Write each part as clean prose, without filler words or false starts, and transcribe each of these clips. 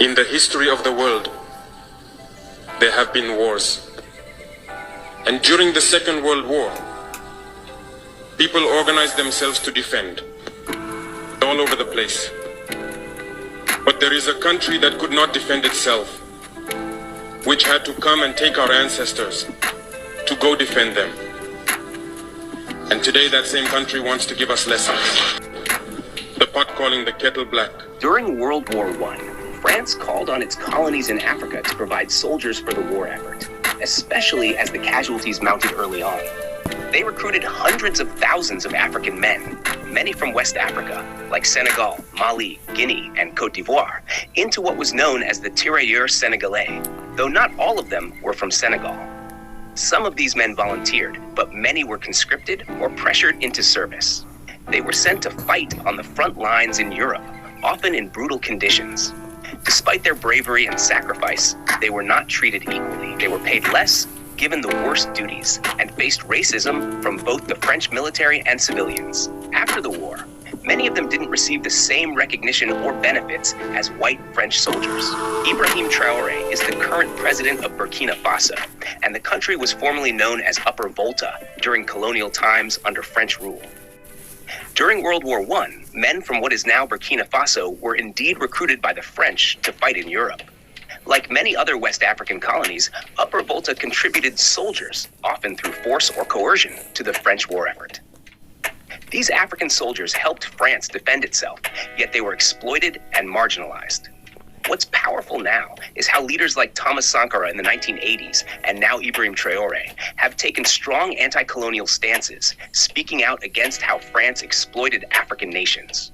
In the history of the world, there have been wars. And during the Second World War, people organized themselves to defend all over the place. But there is a country that could not defend itself, which had to come and take our ancestors to go defend them. And today that same country wants to give us lessons. The pot calling the kettle black. During World War I, France called on its colonies in Africa to provide soldiers for the war effort, especially as the casualties mounted early on. They recruited hundreds of thousands of African men, many from West Africa, like Senegal, Mali, Guinea, and Côte d'Ivoire, into what was known as the Tirailleurs Sénégalais, though not all of them were from Senegal. Some of these men volunteered, but many were conscripted or pressured into service. They were sent to fight on the front lines in Europe, often in brutal conditions. Despite their bravery and sacrifice, they were not treated equally. They were paid less, given the worst duties, and faced racism from both the French military and civilians. After the war, many of them didn't receive the same recognition or benefits as white French soldiers. Ibrahim Traoré is the current president of Burkina Faso, and the country was formerly known as Upper Volta during colonial times under French rule. During World War I, men from what is now Burkina Faso were indeed recruited by the French to fight in Europe. Like many other West African colonies, Upper Volta contributed soldiers, often through force or coercion, to the French war effort. These African soldiers helped France defend itself, yet they were exploited and marginalized. What's powerful now is how leaders like Thomas Sankara in the 1980s and now Ibrahim Traoré have taken strong anti-colonial stances, speaking out against how France exploited African nations.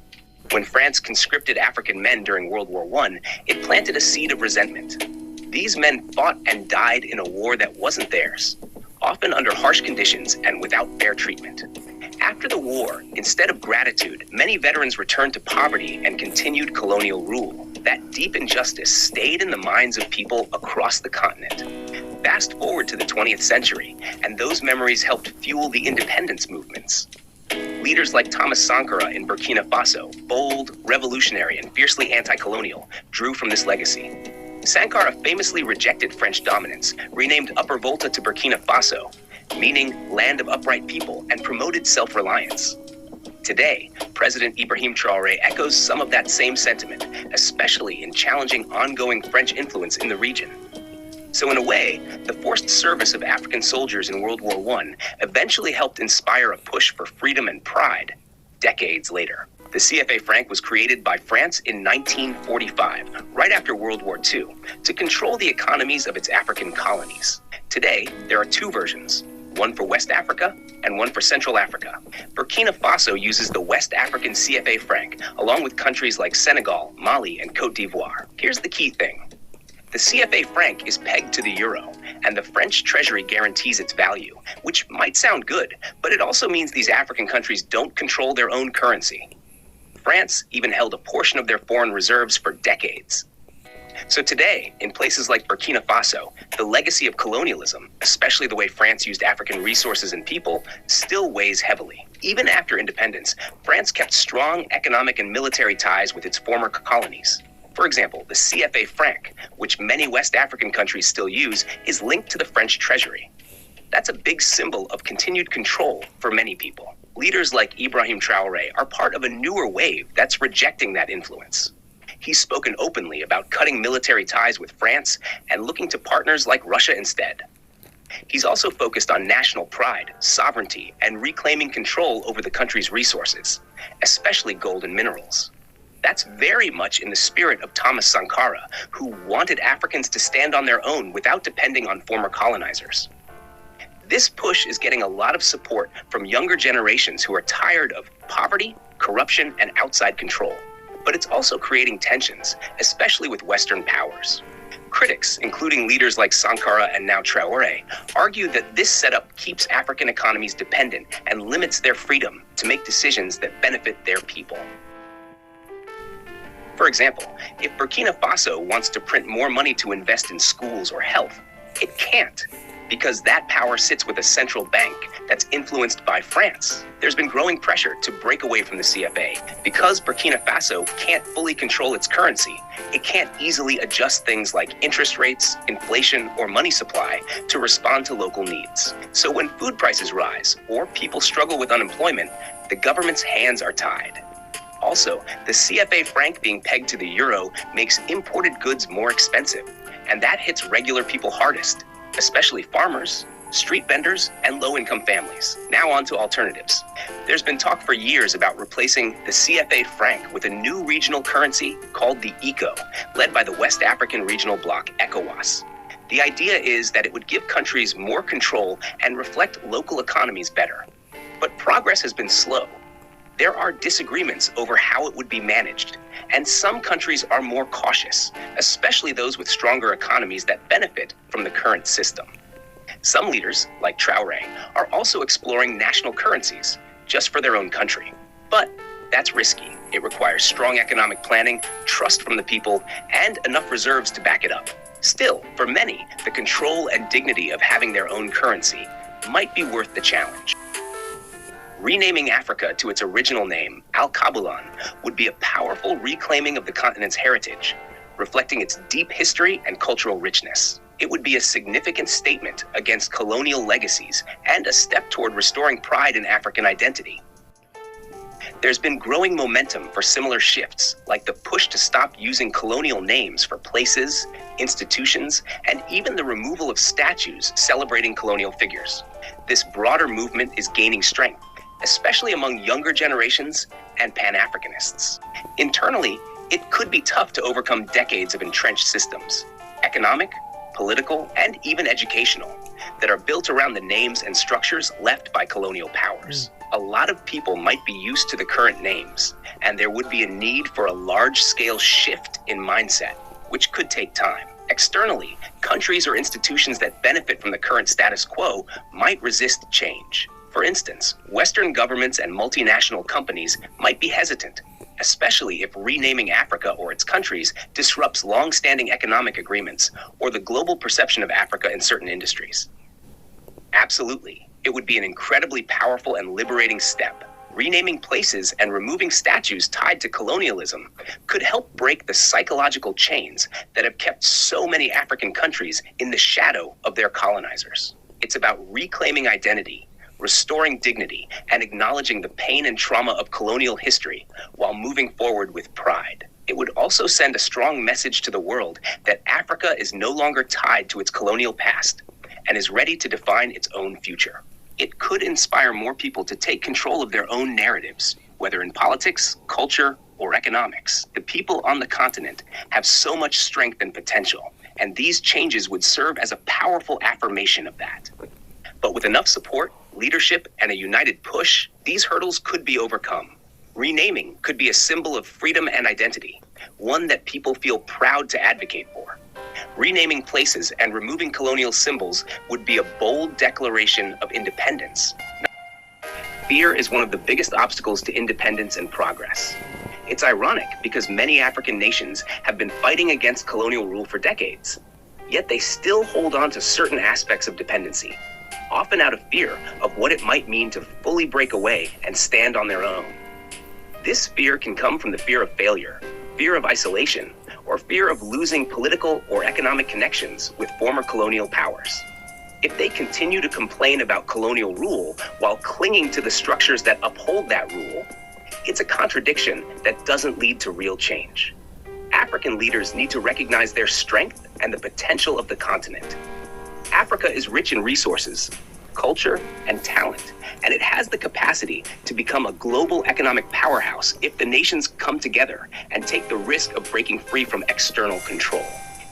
When France conscripted African men during World War I, it planted a seed of resentment. These men fought and died in a war that wasn't theirs, often under harsh conditions and without fair treatment. After the war, instead of gratitude, many veterans returned to poverty and continued colonial rule. That deep injustice stayed in the minds of people across the continent. Fast forward to the 20th century, and those memories helped fuel the independence movements. Leaders like Thomas Sankara in Burkina Faso, bold, revolutionary, and fiercely anti-colonial, drew from this legacy. Sankara famously rejected French dominance, renamed Upper Volta to Burkina Faso, meaning land of upright people, and promoted self-reliance. Today, President Ibrahim Traoré echoes some of that same sentiment, especially in challenging ongoing French influence in the region. So in a way, the forced service of African soldiers in World War I eventually helped inspire a push for freedom and pride decades later. The CFA franc was created by France in 1945, right after World War II, to control the economies of its African colonies. Today, there are two versions, one for West Africa and one for Central Africa. Burkina Faso uses the West African CFA franc, along with countries like Senegal, Mali, and Côte d'Ivoire. Here's the key thing. The CFA franc is pegged to the euro, and the French treasury guarantees its value, which might sound good, but it also means these African countries don't control their own currency. France even held a portion of their foreign reserves for decades. So today, in places like Burkina Faso, the legacy of colonialism, especially the way France used African resources and people, still weighs heavily. Even after independence, France kept strong economic and military ties with its former colonies. For example, the CFA franc, which many West African countries still use, is linked to the French treasury. That's a big symbol of continued control for many people. Leaders like Ibrahim Traoré are part of a newer wave that's rejecting that influence. He's spoken openly about cutting military ties with France and looking to partners like Russia instead. He's also focused on national pride, sovereignty, and reclaiming control over the country's resources, especially gold and minerals. That's very much in the spirit of Thomas Sankara, who wanted Africans to stand on their own without depending on former colonizers. This push is getting a lot of support from younger generations who are tired of poverty, corruption, and outside control. But it's also creating tensions, especially with Western powers. Critics, including leaders like Sankara and now Traoré, argue that this setup keeps African economies dependent and limits their freedom to make decisions that benefit their people. For example, if Burkina Faso wants to print more money to invest in schools or health, it can't, because that power sits with a central bank that's influenced by France. There's been growing pressure to break away from the CFA. Because Burkina Faso can't fully control its currency, it can't easily adjust things like interest rates, inflation, or money supply to respond to local needs. So when food prices rise or people struggle with unemployment, the government's hands are tied. Also, the CFA franc being pegged to the euro makes imported goods more expensive, and that hits regular people hardest, especially farmers, street vendors, and low-income families. Now on to alternatives. There's been talk for years about replacing the CFA franc with a new regional currency called the ECO, led by the West African Regional Bloc, ECOWAS. The idea is that it would give countries more control and reflect local economies better. But progress has been slow. There are disagreements over how it would be managed, and some countries are more cautious, especially those with stronger economies that benefit from the current system. Some leaders, like Traoré, are also exploring national currencies, just for their own country. But that's risky. It requires strong economic planning, trust from the people, and enough reserves to back it up. Still, for many, the control and dignity of having their own currency might be worth the challenge. Renaming Africa to its original name, Al-Kabulan, would be a powerful reclaiming of the continent's heritage, reflecting its deep history and cultural richness. It would be a significant statement against colonial legacies and a step toward restoring pride in African identity. There's been growing momentum for similar shifts, like the push to stop using colonial names for places, institutions, and even the removal of statues celebrating colonial figures. This broader movement is gaining strength, especially among younger generations and Pan-Africanists. Internally, it could be tough to overcome decades of entrenched systems, economic, political, and even educational, that are built around the names and structures left by colonial powers. A lot of people might be used to the current names, and there would be a need for a large-scale shift in mindset, which could take time. Externally, countries or institutions that benefit from the current status quo might resist change. For instance, Western governments and multinational companies might be hesitant, especially if renaming Africa or its countries disrupts long-standing economic agreements or the global perception of Africa in certain industries. Absolutely, it would be an incredibly powerful and liberating step. Renaming places and removing statues tied to colonialism could help break the psychological chains that have kept so many African countries in the shadow of their colonizers. It's about reclaiming identity, restoring dignity, and acknowledging the pain and trauma of colonial history while moving forward with pride. It would also send a strong message to the world that Africa is no longer tied to its colonial past and is ready to define its own future. It could inspire more people to take control of their own narratives, whether in politics, culture, or economics. The people on the continent have so much strength and potential, and these changes would serve as a powerful affirmation of that. But with enough support, leadership, and a united push, these hurdles could be overcome. Renaming could be a symbol of freedom and identity, one that people feel proud to advocate for. Renaming places and removing colonial symbols would be a bold declaration of independence. Fear is one of the biggest obstacles to independence and progress. It's ironic because many African nations have been fighting against colonial rule for decades, yet they still hold on to certain aspects of dependency, often out of fear of what it might mean to fully break away and stand on their own. This fear can come from the fear of failure, fear of isolation, or fear of losing political or economic connections with former colonial powers. If they continue to complain about colonial rule while clinging to the structures that uphold that rule, it's a contradiction that doesn't lead to real change. African leaders need to recognize their strength and the potential of the continent. Africa is rich in resources, culture, and talent, and it has the capacity to become a global economic powerhouse if the nations come together and take the risk of breaking free from external control.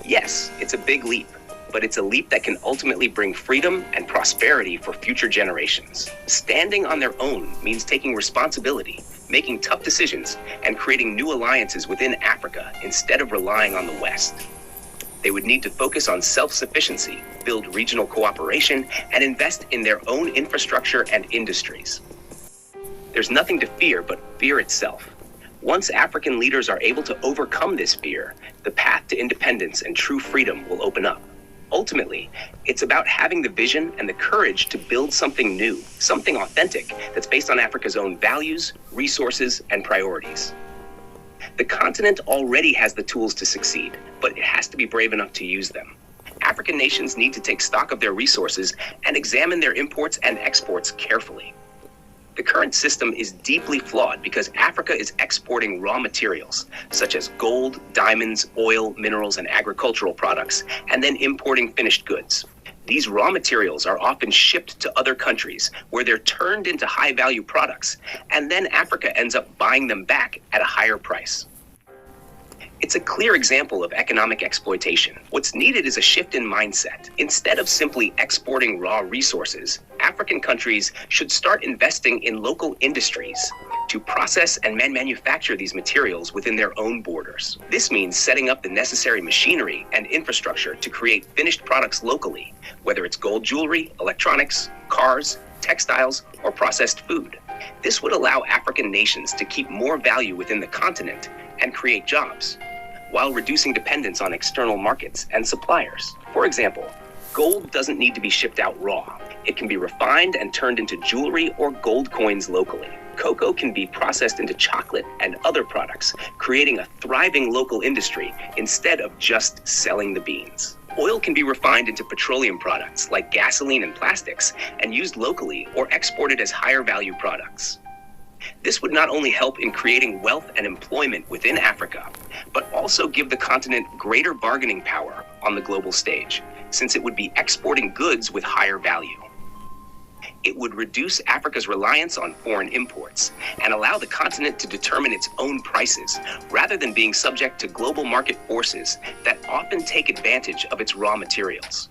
Yes, it's a big leap, but it's a leap that can ultimately bring freedom and prosperity for future generations. Standing on their own means taking responsibility, making tough decisions, and creating new alliances within Africa instead of relying on the West. They would need to focus on self-sufficiency, build regional cooperation, and invest in their own infrastructure and industries. There's nothing to fear but fear itself. Once African leaders are able to overcome this fear, the path to independence and true freedom will open up. Ultimately, it's about having the vision and the courage to build something new, something authentic that's based on Africa's own values, resources, and priorities. The continent already has the tools to succeed, but it has to be brave enough to use them. African nations need to take stock of their resources and examine their imports and exports carefully. The current system is deeply flawed because Africa is exporting raw materials, such as gold, diamonds, oil, minerals, and agricultural products, and then importing finished goods. These raw materials are often shipped to other countries where they're turned into high-value products, and then Africa ends up buying them back at a higher price. It's a clear example of economic exploitation. What's needed is a shift in mindset. Instead of simply exporting raw resources, African countries should start investing in local industries to process and manufacture these materials within their own borders. This means setting up the necessary machinery and infrastructure to create finished products locally, whether it's gold jewelry, electronics, cars, textiles, or processed food. This would allow African nations to keep more value within the continent and create jobs, while reducing dependence on external markets and suppliers. For example, gold doesn't need to be shipped out raw. It can be refined and turned into jewelry or gold coins locally. Cocoa can be processed into chocolate and other products, creating a thriving local industry instead of just selling the beans. Oil can be refined into petroleum products like gasoline and plastics and used locally or exported as higher value products. This would not only help in creating wealth and employment within Africa, but also give the continent greater bargaining power on the global stage, since it would be exporting goods with higher value. It would reduce Africa's reliance on foreign imports and allow the continent to determine its own prices, rather than being subject to global market forces that often take advantage of its raw materials.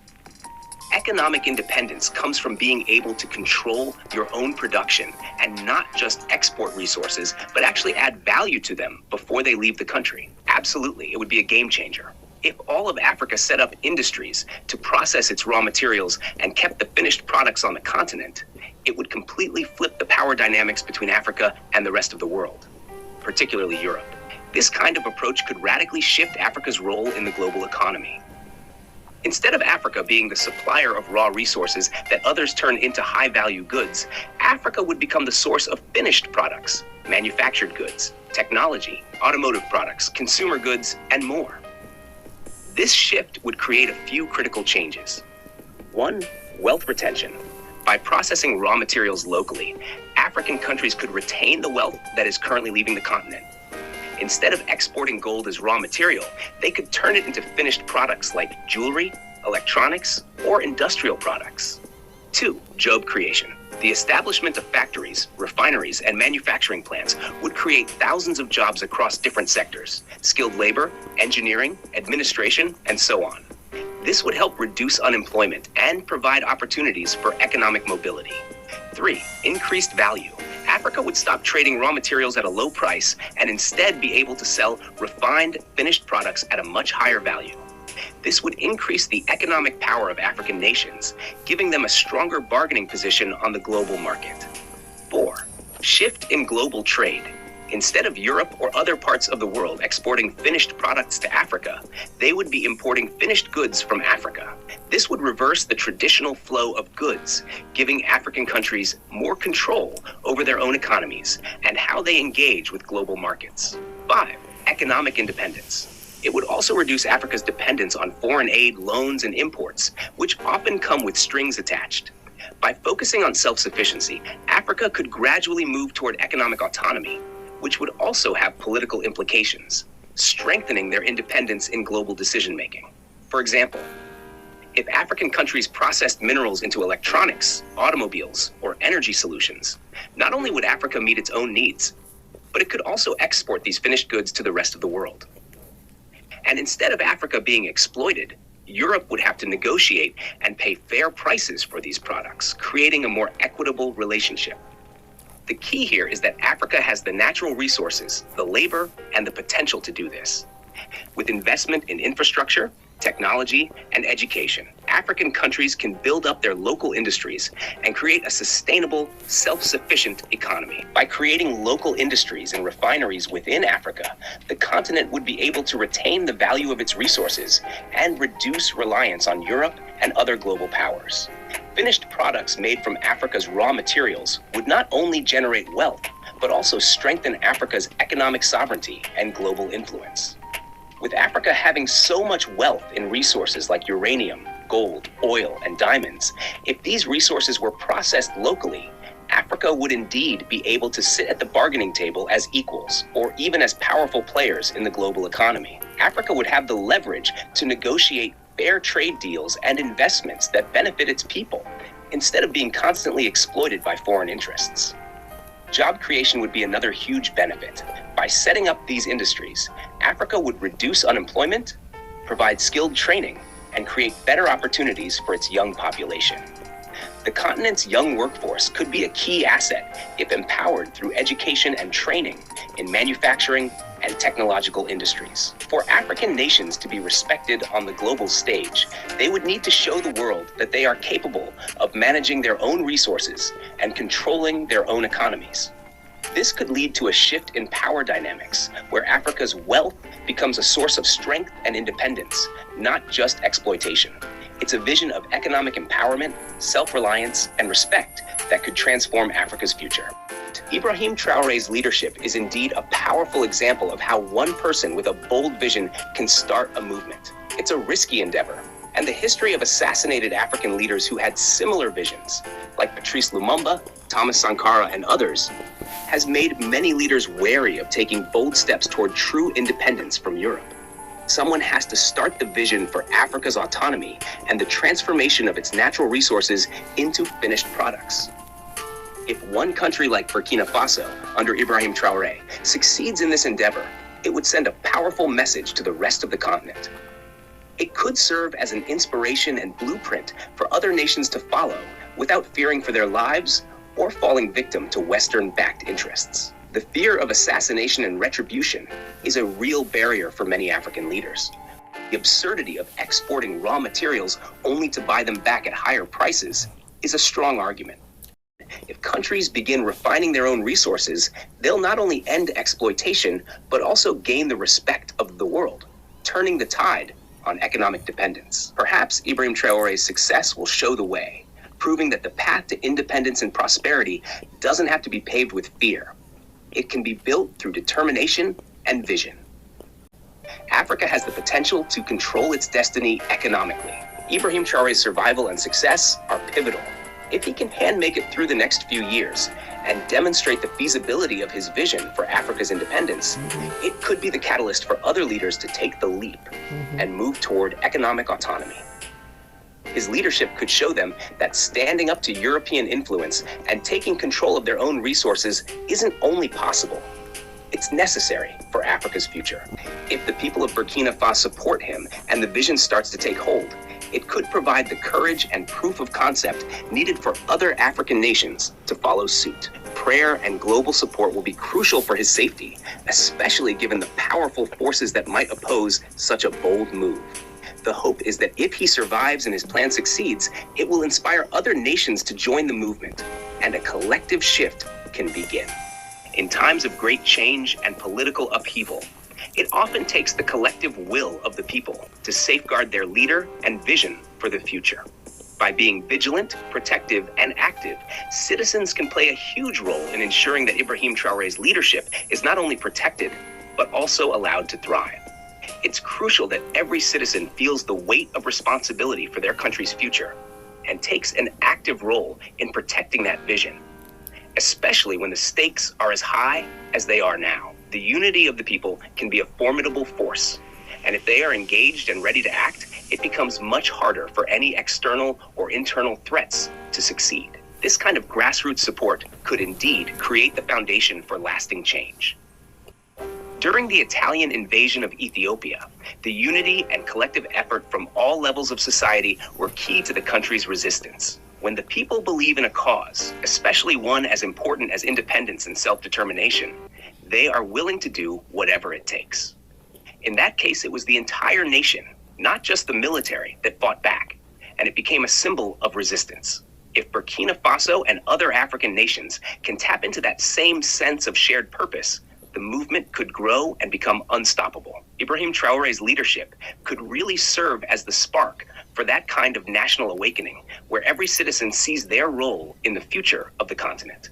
Economic independence comes from being able to control your own production and not just export resources, but actually add value to them before they leave the country. Absolutely, it would be a game changer. If all of Africa set up industries to process its raw materials and kept the finished products on the continent, it would completely flip the power dynamics between Africa and the rest of the world, particularly Europe. This kind of approach could radically shift Africa's role in the global economy. Instead of Africa being the supplier of raw resources that others turn into high-value goods, Africa would become the source of finished products, manufactured goods, technology, automotive products, consumer goods, and more. This shift would create a few critical changes. 1. Wealth retention. By processing raw materials locally, African countries could retain the wealth that is currently leaving the continent. Instead of exporting gold as raw material, they could turn it into finished products like jewelry, electronics, or industrial products. 2. Job creation. The establishment of factories, refineries, and manufacturing plants would create thousands of jobs across different sectors: skilled labor, engineering, administration, and so on. This would help reduce unemployment and provide opportunities for economic mobility. 3. Increased value. Africa would stop trading raw materials at a low price and instead be able to sell refined, finished products at a much higher value. This would increase the economic power of African nations, giving them a stronger bargaining position on the global market. 4. Shift in global trade. Instead of Europe or other parts of the world exporting finished products to Africa, they would be importing finished goods from Africa. This would reverse the traditional flow of goods, giving African countries more control over their own economies and how they engage with global markets. 5. Economic independence. It would also reduce Africa's dependence on foreign aid, loans, and imports, which often come with strings attached. By focusing on self-sufficiency, Africa could gradually move toward economic autonomy, which would also have political implications, strengthening their independence in global decision-making. For example, if African countries processed minerals into electronics, automobiles, or energy solutions, not only would Africa meet its own needs, but it could also export these finished goods to the rest of the world. And instead of Africa being exploited, Europe would have to negotiate and pay fair prices for these products, creating a more equitable relationship. The key here is that Africa has the natural resources, the labor, and the potential to do this. With investment in infrastructure, technology, and education. African countries can build up their local industries and create a sustainable, self-sufficient economy. By creating local industries and refineries within Africa, the continent would be able to retain the value of its resources and reduce reliance on Europe and other global powers. Finished products made from Africa's raw materials would not only generate wealth, but also strengthen Africa's economic sovereignty and global influence. With Africa having so much wealth in resources like uranium, gold, oil, and diamonds, if these resources were processed locally, Africa would indeed be able to sit at the bargaining table as equals, or even as powerful players in the global economy. Africa would have the leverage to negotiate fair trade deals and investments that benefit its people, instead of being constantly exploited by foreign interests. Job creation would be another huge benefit. By setting up these industries, Africa would reduce unemployment, provide skilled training, and create better opportunities for its young population. The continent's young workforce could be a key asset if empowered through education and training in manufacturing and technological industries. For African nations to be respected on the global stage, they would need to show the world that they are capable of managing their own resources and controlling their own economies. This could lead to a shift in power dynamics, where Africa's wealth becomes a source of strength and independence, not just exploitation. It's a vision of economic empowerment, self-reliance, and respect that could transform Africa's future. Ibrahim Traore's leadership is indeed a powerful example of how one person with a bold vision can start a movement. It's a risky endeavor, and the history of assassinated African leaders who had similar visions, like Patrice Lumumba, Thomas Sankara, and others, has made many leaders wary of taking bold steps toward true independence from Europe. Someone has to start the vision for Africa's autonomy and the transformation of its natural resources into finished products. If one country like Burkina Faso, under Ibrahim Traore, succeeds in this endeavor, it would send a powerful message to the rest of the continent. It could serve as an inspiration and blueprint for other nations to follow without fearing for their lives or falling victim to Western-backed interests. The fear of assassination and retribution is a real barrier for many African leaders. The absurdity of exporting raw materials only to buy them back at higher prices is a strong argument. If countries begin refining their own resources, they'll not only end exploitation, but also gain the respect of the world, turning the tide on economic dependence. Perhaps Ibrahim Traore's success will show the way, proving that the path to independence and prosperity doesn't have to be paved with fear. It can be built through determination and vision. Africa has the potential to control its destiny economically. Ibrahim Traore's survival and success are pivotal. If he can hand-make it through the next few years and demonstrate the feasibility of his vision for Africa's independence, it could be the catalyst for other leaders to take the leap and move toward economic autonomy. His leadership could show them that standing up to European influence and taking control of their own resources isn't only possible, it's necessary for Africa's future. If the people of Burkina Faso support him and the vision starts to take hold, it could provide the courage and proof of concept needed for other African nations to follow suit. Prayer and global support will be crucial for his safety, especially given the powerful forces that might oppose such a bold move. The hope is that if he survives and his plan succeeds, it will inspire other nations to join the movement, and a collective shift can begin. In times of great change and political upheaval, it often takes the collective will of the people to safeguard their leader and vision for the future. By being vigilant, protective, and active, citizens can play a huge role in ensuring that Ibrahim Traore's leadership is not only protected, but also allowed to thrive. It's crucial that every citizen feels the weight of responsibility for their country's future and takes an active role in protecting that vision, especially when the stakes are as high as they are now. The unity of the people can be a formidable force, and if they are engaged and ready to act, it becomes much harder for any external or internal threats to succeed. This kind of grassroots support could indeed create the foundation for lasting change. During the Italian invasion of Ethiopia, the unity and collective effort from all levels of society were key to the country's resistance. When the people believe in a cause, especially one as important as independence and self-determination, they are willing to do whatever it takes. In that case, it was the entire nation, not just the military that fought back, and it became a symbol of resistance. If Burkina Faso and other African nations can tap into that same sense of shared purpose, the movement could grow and become unstoppable. Ibrahim Traore's leadership could really serve as the spark for that kind of national awakening, where every citizen sees their role in the future of the continent.